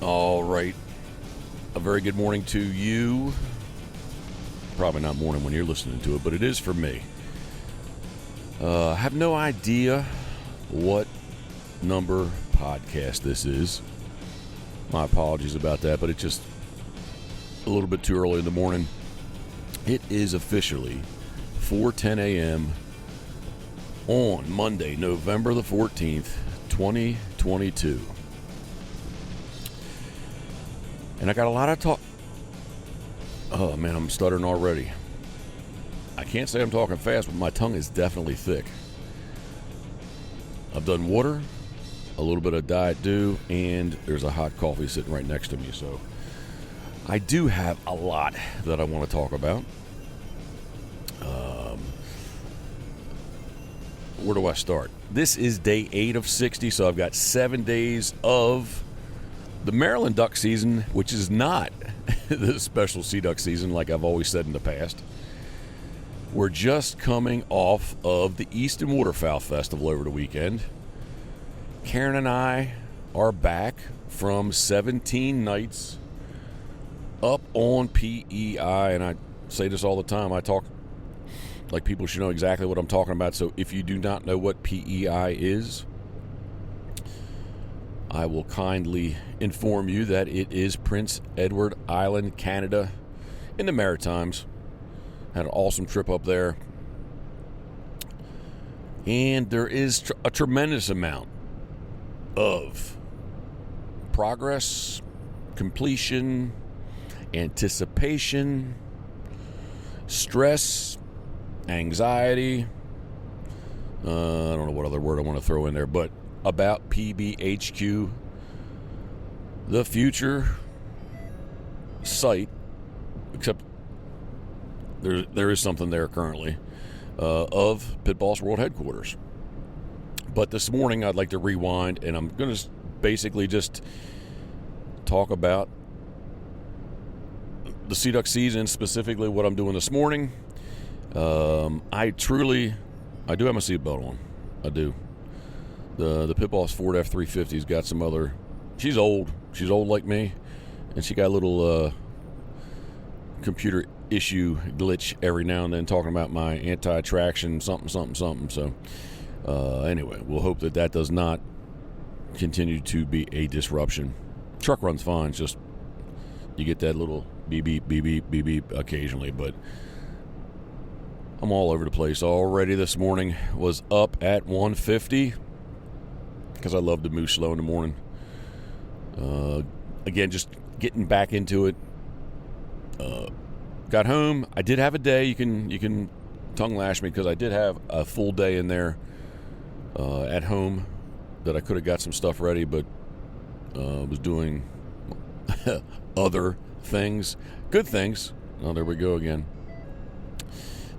All right. A very good morning to you. Probably not morning when you're listening to it, but it is for me. I have no idea what number podcast this is. My apologies about that, but it's just a little bit too early in the morning. It is officially 4:10 a.m. on Monday, November the 14th, 2022. And I got a lot of talk. Oh, man, I'm stuttering already. I can't say I'm talking fast, but my tongue is definitely thick. I've done water, a little bit of Diet Dew, and there's a hot coffee sitting right next to me. So I do have a lot that I want to talk about. Where do I start? This is day 8 of 60, so I've got 7 days of the Maryland duck season, which is not the special SeaDuck season like I've always said in the past. We're just coming off of the Easton Waterfowl Festival over the weekend. Karen and I are back from 17 nights up on PEI, and I say this all the time. I talk like people should know exactly what I'm talking about. So if you do not know what PEI is, I will kindly inform you that it is Prince Edward Island, Canada, in the Maritimes. Had an awesome trip up there. And there is a tremendous amount of progress, completion, anticipation, stress, anxiety. I don't know what other word I want to throw in there, but about PBHQ, the future site, except there is something there currently, of Pitboss World Headquarters. But this morning I'd like to rewind, and I'm going to basically just talk about the SeaDuck season, specifically what I'm doing this morning. I do have my seatbelt on. I do. The Pitboss Ford F350's got some other. She's old like me, and she got a little computer issue glitch every now and then talking about my anti-traction something. So anyway, we'll hope that does not continue to be a disruption. Truck runs fine. It's just you get that little beep beep beep beep beep beep occasionally, but I'm all over the place already. This morning was up at 150 because I love to move slow in the morning. Again, just getting back into it. Got home. I did have a day. You can tongue lash me because I did have a full day in there at home that I could have got some stuff ready, but was doing other things, good things. Oh, there we go again.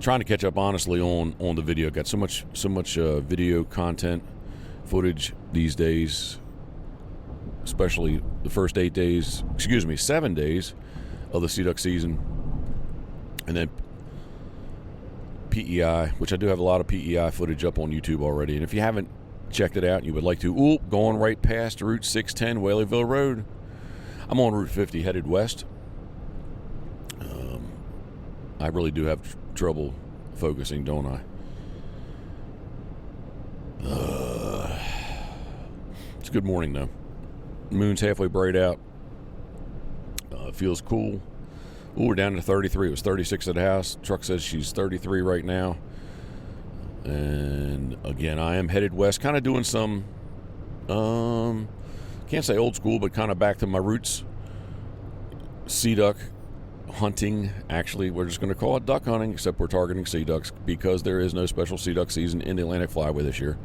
Trying to catch up honestly on the video. Got so much video content, footage these days, especially the first 7 days of the SeaDuck season. And then PEI, which I do have a lot of PEI footage up on YouTube already. And if you haven't checked it out and you would like to, going right past Route 610 Whaleyville Road. I'm on Route 50 headed west. I really do have trouble focusing, don't I? It's a good morning, though. Moon's halfway bright out. Feels cool. We're down to 33. It was 36 at the house. Truck says she's 33 right now. And again, I am headed west, kind of doing some, can't say old school, but kind of back to my roots. SeaDuck hunting. Actually, we're just going to call it duck hunting, except we're targeting sea ducks because there is no special SeaDuck season in the Atlantic Flyway this year.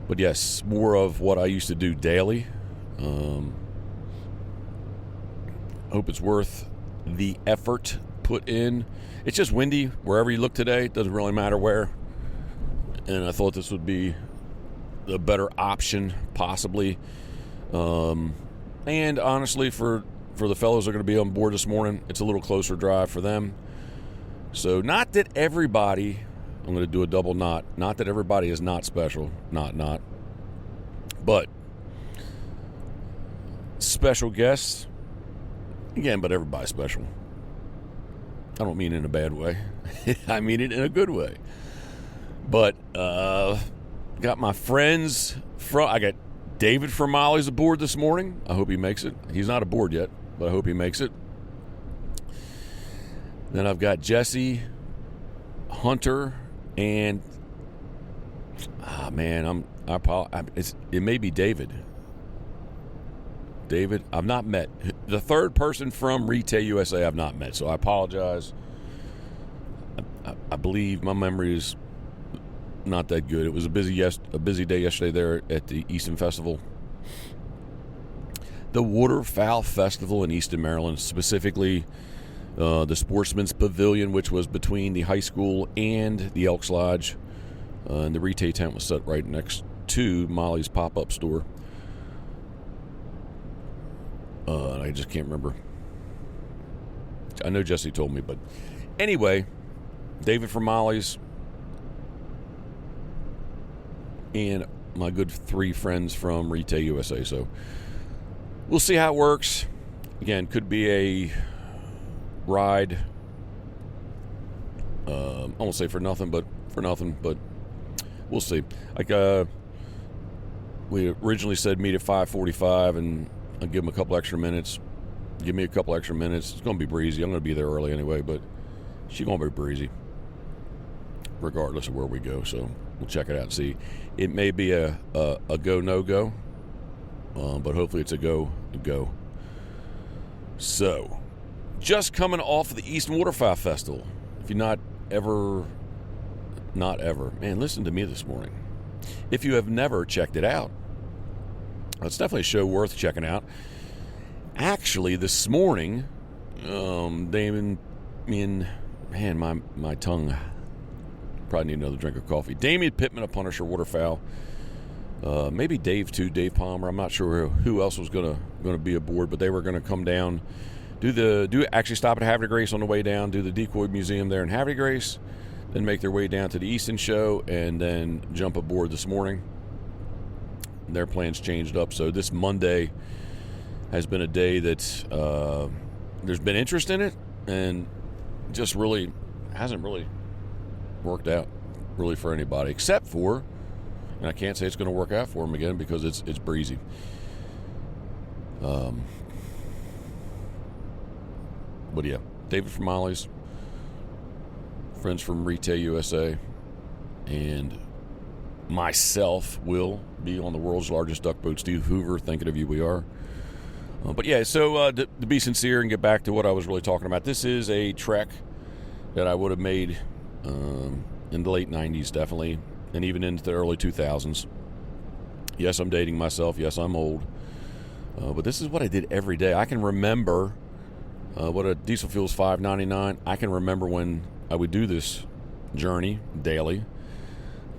But yes, more of what I used to do daily. Hope it's worth the effort put in. It's just windy wherever you look today. It doesn't really matter where. And I thought this would be the better option, possibly. And honestly, for the fellows that are going to be on board this morning, it's a little closer drive for them. So not that everybody, I'm going to do a double not that everybody is not special, not. But special guest. Again, but everybody's special. I don't mean it in a bad way. I mean it in a good way. But got my friends I got David from Molly's aboard this morning. I hope he makes it. He's not aboard yet, but I hope he makes it. Then I've got Jesse, Hunter, and it may be David. David, I've not met. The third person from Retail USA I've not met, so I apologize. I believe my memory is not that good. It was a busy day yesterday there at the Easton Festival. The Waterfowl Festival in Easton, Maryland, specifically the Sportsman's Pavilion, which was between the high school and the Elks Lodge. And the retail tent was set right next to Molly's pop-up store. I just can't remember. I know Jesse told me, but anyway, David from Molly's and my good 3 friends from Retail USA. So we'll see how it works. Again, could be a ride. I won't say for nothing, but we'll see. Like we originally said, meet at 5:45, and I'll give them a couple extra minutes. Give me a couple extra minutes. It's going to be breezy. I'm going to be there early anyway, but she's going to be breezy regardless of where we go. So we'll check it out and see. It may be a go, no go, but hopefully it's a go. So, just coming off of the Easton Waterfowl Festival. If you're not ever, man, listen to me this morning. If you have never checked it out, it's definitely a show worth checking out. Actually, this morning, Damon, my tongue, probably need another drink of coffee. Damian Pittman of Punisher Waterfowl. Maybe Dave too, Dave Palmer. I'm not sure who else was gonna be aboard, but they were gonna come down, actually stop at Havre de Grace on the way down, do the decoy museum there in Havre de Grace, then make their way down to the Easton show, and then jump aboard this morning. Their plans changed up, so this Monday has been a day that there's been interest in it, and just really hasn't really worked out really for anybody, except for, and I can't say it's going to work out for them again because it's breezy. But yeah, David from Molly's, friends from Retail USA, and myself will be on the world's largest duck boat. Steve Hoover, thinking of you, we are. But yeah, so to be sincere and get back to what I was really talking about, this is a trek that I would have made in the late 90s, definitely, and even into the early 2000s. Yes, I'm dating myself. Yes, I'm old. But this is what I did every day. I can remember what a diesel fuel is, $5.99. I can remember when I would do this journey daily,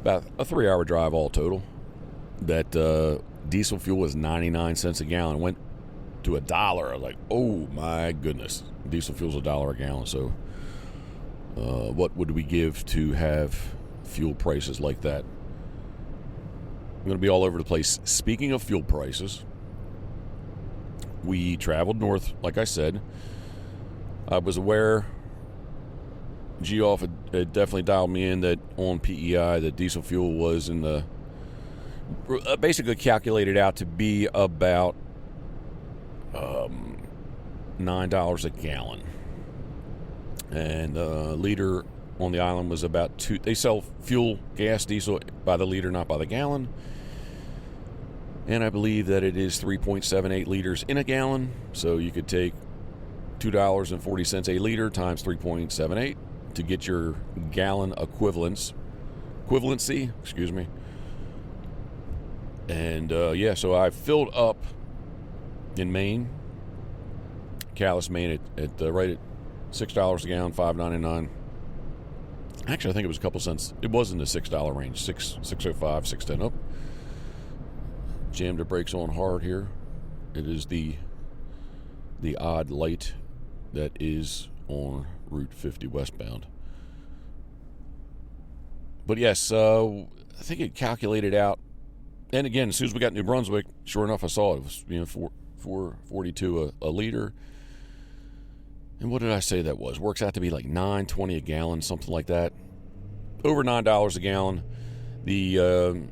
about a 3-hour drive all total, that diesel fuel was 99 cents a gallon. Went to $1. I was like, oh my goodness, diesel fuel's $1 a gallon. So what would we give to have fuel prices like that? I'm going to be all over the place. Speaking of fuel prices, we traveled north, like I said. I was aware, Geoff had definitely dialed me in that on PEI that diesel fuel was in the, basically calculated out to be about $9 a gallon. And liter on the island was about $2. They sell fuel, gas, diesel by the liter, not by the gallon. And I believe that it is 3.78 liters in a gallon. So you could take $2.40 a liter times 3.78 to get your gallon equivalency. And yeah, so I filled up in Maine, Calais, Maine, at right at $6 a gallon, $5.99. Actually, I think it was a couple cents. It was in the $6 range, $6.05, $6.10 up. Jammed the brakes on hard here. It is the odd light that is on Route 50 westbound. But yes, I think it calculated out. And again, as soon as we got New Brunswick, sure enough, I saw it was $4.42 a liter. And what did I say that was? Works out to be like $9.20 a gallon, something like that. Over $9 a gallon. The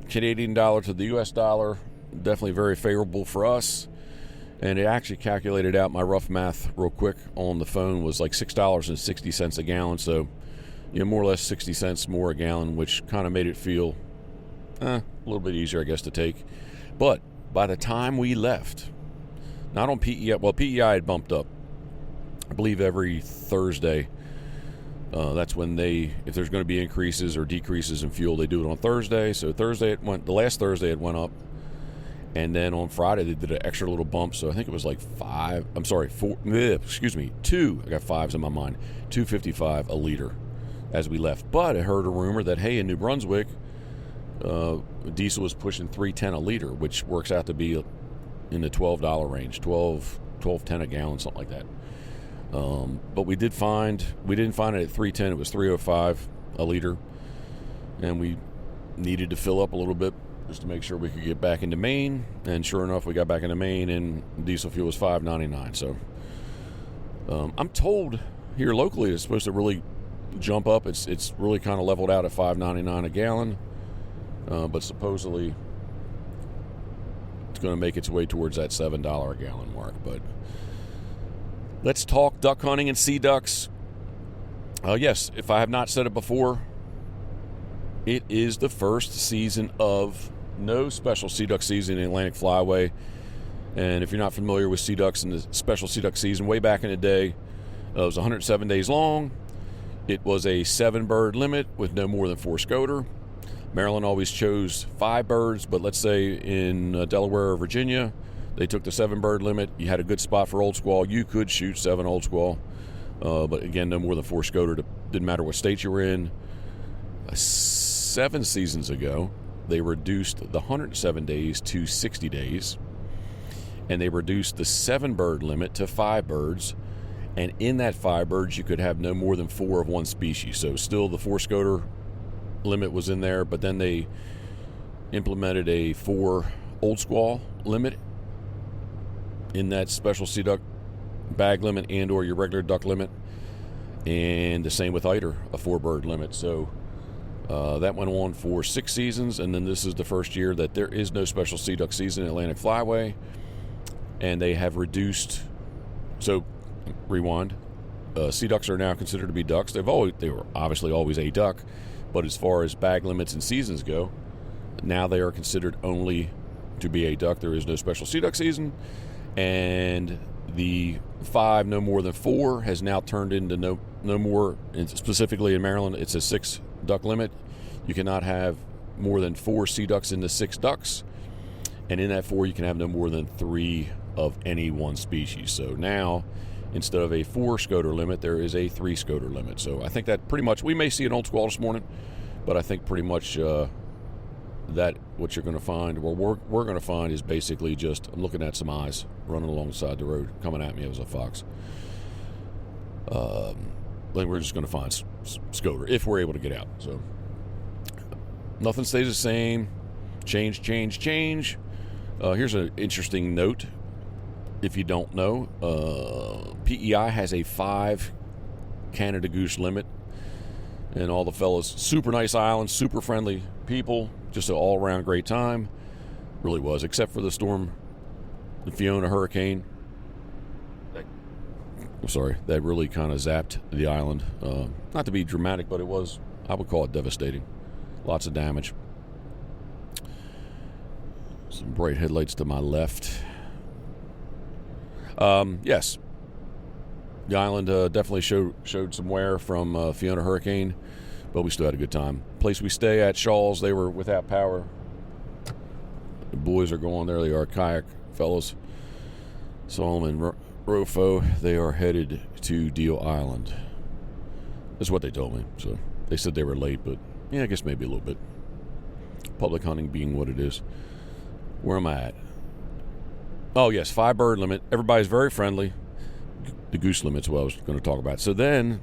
Canadian dollar to the U.S. dollar, definitely very favorable for us. And it actually calculated out, my rough math real quick on the phone was like $6.60 a gallon. So, more or less 60 cents more a gallon, which kind of made it feel a little bit easier, I guess, to take. But by the time we left, not on PEI, well, PEI had bumped up. I believe every Thursday, that's when if there's going to be increases or decreases in fuel, they do it on Thursday. So the last Thursday it went up. And then on Friday, they did an extra little bump. So I think it was like two. I got fives in my mind. $2.55 a liter as we left. But I heard a rumor that, hey, in New Brunswick, diesel was pushing $3.10 a liter, which works out to be in the $12 range, $12.10 a gallon, something like that. But we didn't find it at $3.10. It was $3.05 a liter. And we needed to fill up a little bit just to make sure we could get back into Maine. And sure enough, we got back into Maine, and diesel fuel was $5.99. So I'm told here locally it's supposed to really jump up. It's really kind of leveled out at $5.99 a gallon, but supposedly it's going to make its way towards that $7 a gallon mark. But let's talk duck hunting and sea ducks. Yes, if I have not said it before, it is the first season of no special sea duck season in Atlantic Flyway. And if you're not familiar with sea ducks and the special sea duck season, way back in the day, it was 107 days long. It was a 7-bird limit with no more than 4 scoter. Maryland always chose 5 birds, but let's say in Delaware or Virginia, they took the 7-bird limit. You had a good spot for old squaw. You could shoot 7 old squaw, but again, no more than 4 scoter. Didn't matter what state you were in. 7 seasons ago, they reduced the 107 days to 60 days, and they reduced the 7-bird limit to 5 birds. And in that 5 birds, you could have no more than 4 of one species. So still the 4 scoter limit was in there, but then they implemented a 4 old squaw limit in that special sea duck bag limit and or your regular duck limit. And the same with eider, a 4-bird limit. So that went on for 6 seasons, and then this is the first year that there is no special sea duck season in Atlantic Flyway. And they have reduced, so rewind, sea ducks are now considered to be ducks. They were obviously always a duck, but as far as bag limits and seasons go, now they are considered only to be a duck. There is no special sea duck season, and the 5 no more than 4 has now turned into no more. And specifically in Maryland, it's a 6 duck limit. You cannot have more than 4 sea ducks into 6 ducks, and in that 4 you can have no more than 3 of any one species. So now, instead of a 4 scoter limit, there is a 3 scoter limit. So I think that pretty much, we may see an old squaw this morning, but I think pretty much that what you're going to find, or we're going to find, is basically just, I'm looking at some eyes running alongside the road coming at me as a fox. Then we're just going to find scoter if we're able to get out. So nothing stays the same. Change. Here's an interesting note. If you don't know, PEI has a 5 Canada goose limit, and all the fellas, super nice island, super friendly people, just an all-around great time. Really was, except for the storm, the Fiona hurricane. I'm sorry, that really kind of zapped the island. Not to be dramatic, but it was, I would call it devastating. Lots of damage. Some bright headlights to my left. Yes, the island definitely showed some wear from Fiona hurricane, but we still had a good time. Place we stay at, Shaw's, they were without power. The boys are going there. They are kayak fellows. Solomon and Rofo, they are headed to Deal Island. That's what they told me. So they said they were late, but yeah, I guess maybe a little bit. Public hunting being what it is. Where am I at? Oh, yes, 5-bird limit. Everybody's very friendly. The goose limit's what I was going to talk about. So then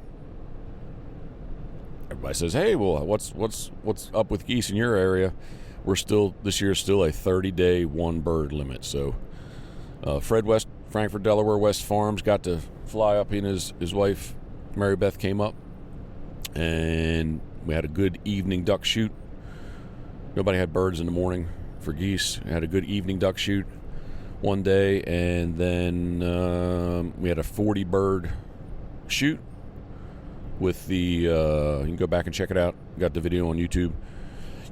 everybody says, hey, well, what's up with geese in your area? This year's still a 30-day 1-bird limit. So Fred West, Frankfort, Delaware, West Farms, got to fly up. He and his wife, Mary Beth, came up, and we had a good evening duck shoot. Nobody had birds in the morning for geese. We had a good evening duck shoot one day, and then we had a 40 bird shoot with the you can go back and check it out. Got the video on YouTube,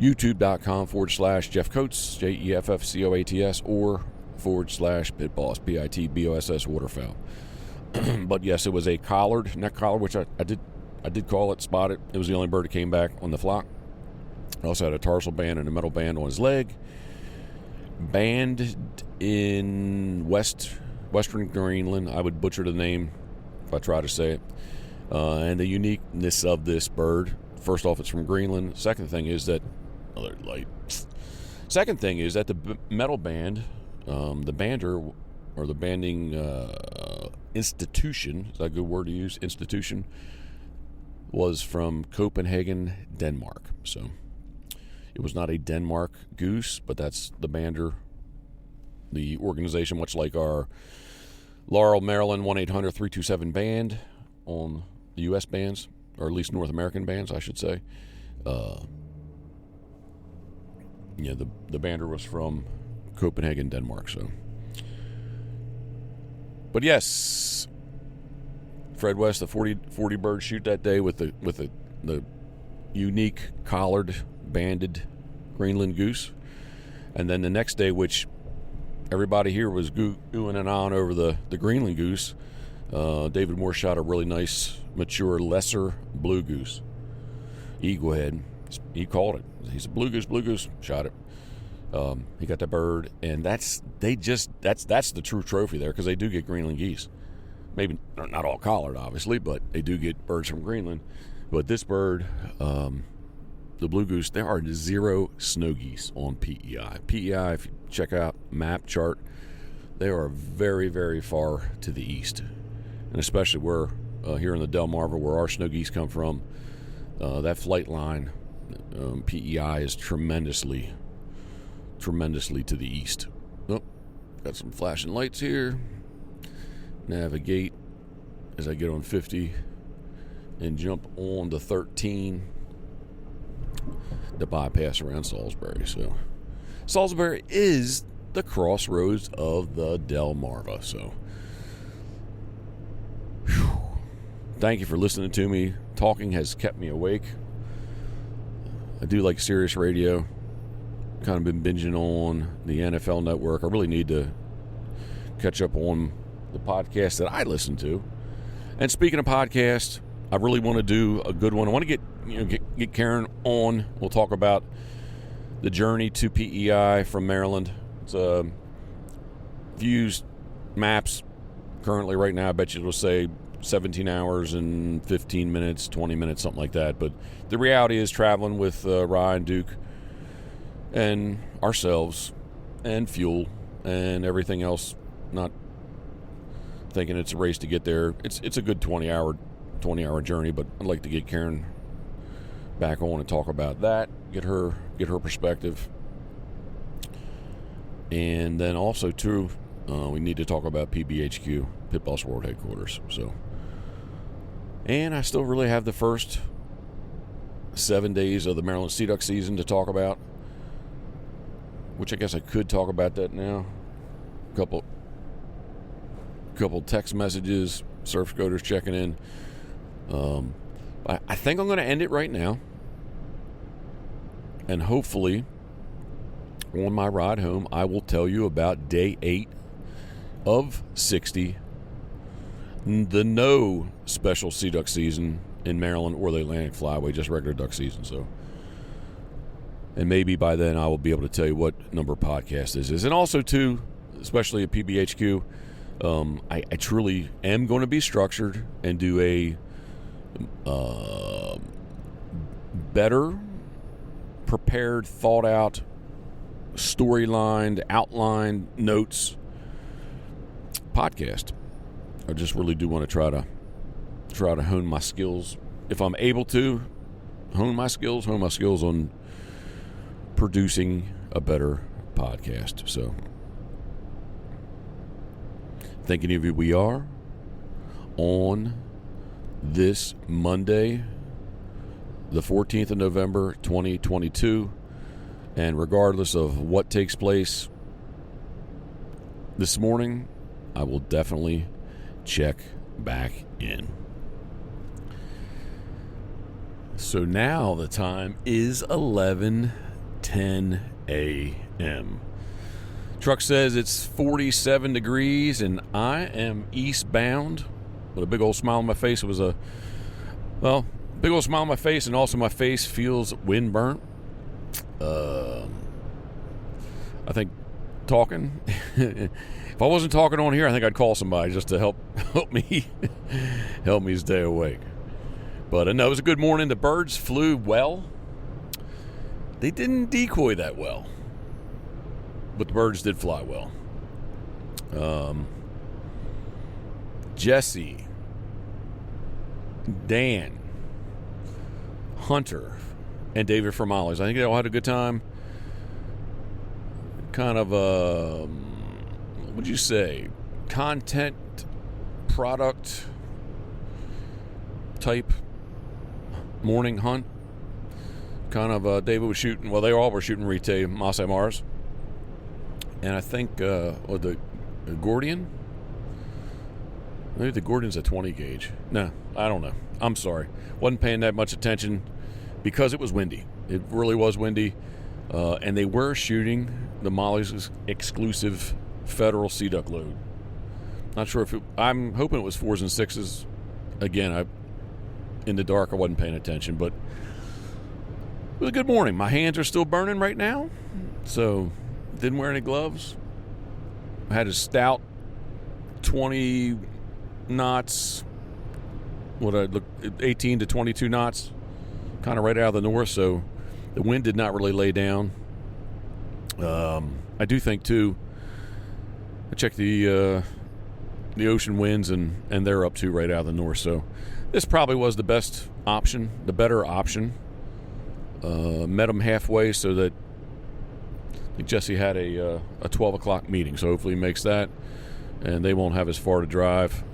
youtube.com/Jeff Coates, JEFFCOATS, or /Pitboss, PITBOSS Waterfowl. But yes, it was a collared, neck collar, which I did call it, spot it. It was the only bird that came back on the flock. I also had a tarsal band and a metal band on his leg. Band in western Greenland. I would butcher the name if I try to say it. And the uniqueness of this bird, first off, it's from Greenland. Second thing is that the metal band, the bander, or the banding institution, is that a good word to use? Institution, was from Copenhagen, Denmark. So it was not a Denmark goose, but that's the bander, the organization, much like our Laurel, Maryland 1-800-327 band on the U.S. bands, or at least North American bands, I should say. The bander was from Copenhagen, Denmark. So, but yes, Fred West, the 40 bird shoot that day with the unique collared banded Greenland goose, and then the next day, which everybody here was oohing and ahhing over the Greenland goose. David Moore shot a really nice, mature, lesser blue goose. Eagle head. He called it. He's a blue goose. Shot it. He got the bird, and that's the true trophy there, because they do get Greenland geese. Maybe not all collared, obviously, but they do get birds from Greenland. But this bird, the blue goose, there are 0 snow geese on PEI. PEI, if you check out map chart, they are very, very far to the east. And especially where, here in the Delmarva, where our snow geese come from, that flight line, PEI, is tremendously to the east. Oh, got some flashing lights here. Navigate as I get on 50 and jump on to 13 to bypass around Salisbury. So Salisbury is the crossroads of the Delmarva. So thank you for listening to me. Talking has kept me awake. I do like Sirius Radio. Kind of been binging on the NFL Network. I really need to catch up on the podcast that I listen to. And speaking of podcasts, I really want to do a good one. I want to get Karen on. We'll talk about the journey to PEI from Maryland. It's if you use maps currently right now, I bet you it'll say 17 hours and 15 minutes, 20 minutes, something like that. But the reality is, traveling with Ryan, Duke, and ourselves, and fuel, and everything else, not thinking it's a race to get there. It's a good 20 hour journey, but I'd like to get Karen back on and talk about that, get her perspective. And then also too, we need to talk about PBHQ, Pitboss World Headquarters. So, and I still really have the first 7 days of the Maryland SeaDuck season to talk about, which I guess I could talk about that now. Couple text messages, surf scoters checking in. I think I'm going to end it right now, and hopefully on my ride home I will tell you about day 8 of 60, the no special SeaDuck season in Maryland or the Atlantic Flyway, just regular duck season. So, and maybe by then I will be able to tell you what number podcast this is. And also too, especially at PBHQ, I truly am going to be structured and do a better prepared, thought out, storylined, outlined notes podcast. I just really do want to try to hone my skills, if I'm able to hone my skills on producing a better podcast. So thinking of you we are on this Monday, the 14th of November, 2022. And regardless of what takes place this morning, I will definitely check back in. So now the time is 11:10 a.m. Truck says it's 47 degrees, and I am eastbound with a big old smile on my face. It was big old smile on my face, and also my face feels wind burnt. I think talking. If I wasn't talking on here, I think I'd call somebody just to help me stay awake. But no, it was a good morning. The birds flew well. They didn't decoy that well, but the birds did fly well. Jesse, Dan, Hunter, and David from Ollie's. I think they all had a good time. Kind of what would you say? Content, product type morning hunt. Kind of David was shooting, well, they all were shooting Rite Masai Mars. And I think the Gordian? Maybe the Gordian's a 20 gauge. No, I don't know. I'm sorry. Wasn't paying that much attention because it was windy. It really was windy. And they were shooting the Molly's exclusive federal SeaDuck load. Not sure if I'm hoping it was 4s and 6s. Again, in the dark, I wasn't paying attention, but it was a good morning. My hands are still burning right now, so didn't wear any gloves. I had a stout 20 knots, 18 to 22 knots, kind of right out of the north, so the wind did not really lay down. I do think, too, I checked the ocean winds, and they're up, too, right out of the north, so this probably was the best option, the better option. Met them halfway so that I think Jesse had a 12 o'clock meeting, so hopefully he makes that, and they won't have as far to drive.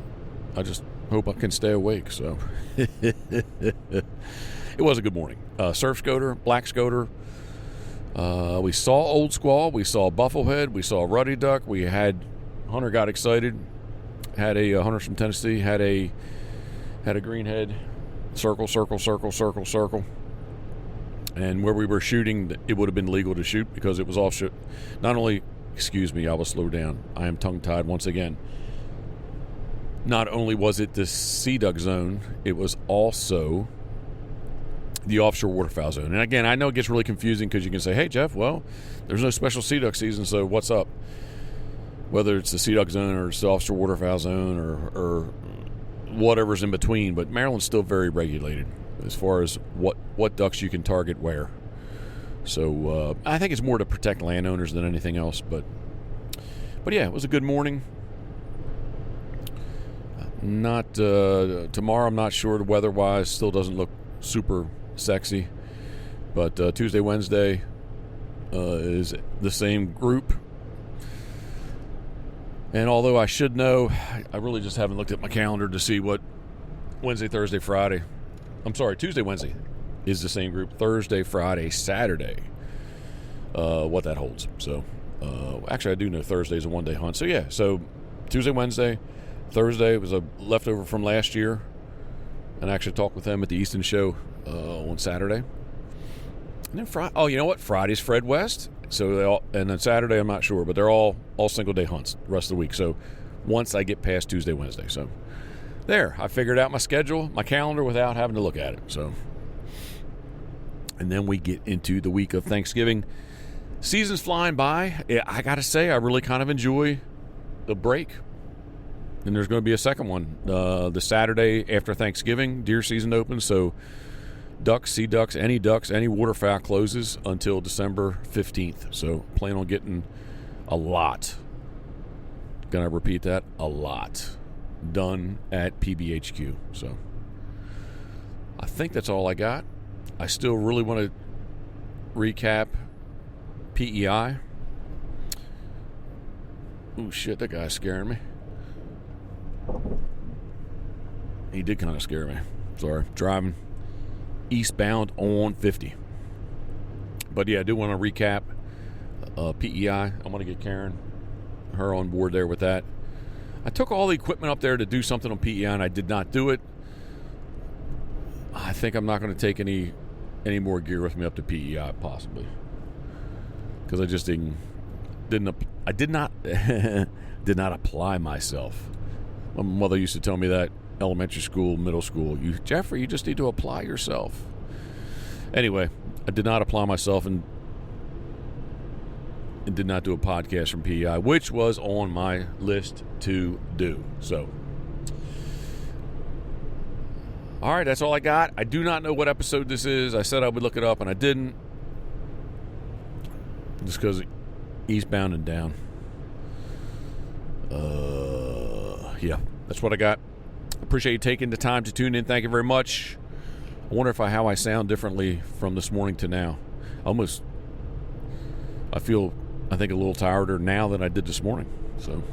I just hope I can stay awake, so. It was a good morning. Surf Scoter, Black Scoter. We saw Old Squaw. We saw Bufflehead. We saw Ruddy Duck. Hunter got excited. Had a Hunter's from Tennessee. Had a greenhead. Circle. And where we were shooting, it would have been legal to shoot because it was offshore. Not only, excuse me, I will slow down. I am tongue-tied once again. Not only was it the SeaDuck zone, it was also the offshore waterfowl zone. And again, I know it gets really confusing because you can say, hey, Jeff, well, there's no special SeaDuck season, so what's up? Whether it's the SeaDuck zone or it's the offshore waterfowl zone or whatever's in between. But Maryland's still very regulated as far as what ducks you can target where. So I think it's more to protect landowners than anything else. But yeah, it was a good morning. Not tomorrow, I'm not sure. Weather-wise, still doesn't look super sexy. But Tuesday, Wednesday is the same group. And although I should know, I really just haven't looked at my calendar to see what Wednesday, Thursday, Friday. I'm sorry, Tuesday, Wednesday is the same group. Thursday, Friday, Saturday, what that holds. So, actually, I do know Thursday is a one-day hunt. So, yeah, so Tuesday, Wednesday, Thursday was a leftover from last year. And I actually talked with them at the Easton Show on Saturday. And then Friday, oh, you know what? Friday's Fred West. So and then Saturday, I'm not sure, but they're all single-day hunts the rest of the week. So once I get past Tuesday, Wednesday. So there, I figured out my schedule, my calendar without having to look at it. So, and then we get into the week of Thanksgiving. Season's flying by. I got to say, I really kind of enjoy the break. And there's going to be a second one the Saturday after Thanksgiving. Deer season opens, so ducks, SeaDucks, any waterfowl closes until December 15th. So plan on getting a lot. Going to repeat that, a lot done at PBHQ. So I think that's all I got. I still really want to recap PEI. Oh, shit, that guy's scaring me. He did kind of scare me. Sorry. Driving eastbound on 50. But yeah, I do want to recap PEI. I'm going to get her on board there with that. I took all the equipment up there to do something on PEI, and I did not do it. I think I'm not going to take any more gear with me up to PEI, possibly, because I just did not did not apply myself. My mother used to tell me that elementary school, middle school. Jeffrey, you just need to apply yourself. Anyway, I did not apply myself and did not do a podcast from PEI, which was on my list to do. So, all right, that's all I got. I do not know what episode this is. I said I would look it up, and I didn't. Just because eastbound and down. Yeah, that's what I got. Appreciate you taking the time to tune in. Thank you very much. I wonder how I sound differently from this morning to now. I think a little tireder now than I did this morning. So,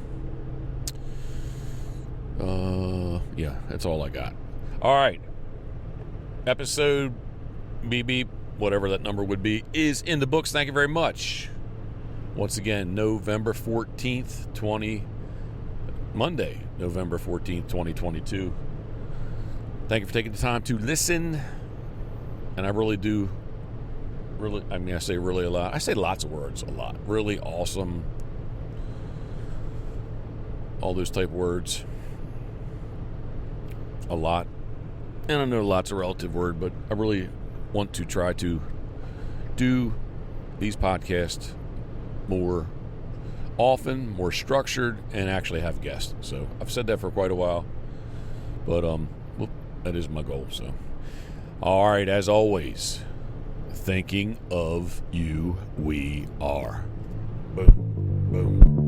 yeah, that's all I got. All right. Episode beep beep, whatever that number would be, is in the books. Thank you very much. Once again, November 14th, Monday, November 14th, 2022. Thank you for taking the time to listen. And I really do, I say really a lot. I say lots of words a lot. Really awesome. All those type words. A lot. And I know lots of relative word, but I really want to try to do these podcasts more often, more structured, and actually have guests. So I've said that for quite a while, but that is my goal. So, all right, as always, thinking of you, we are. Boom, boom.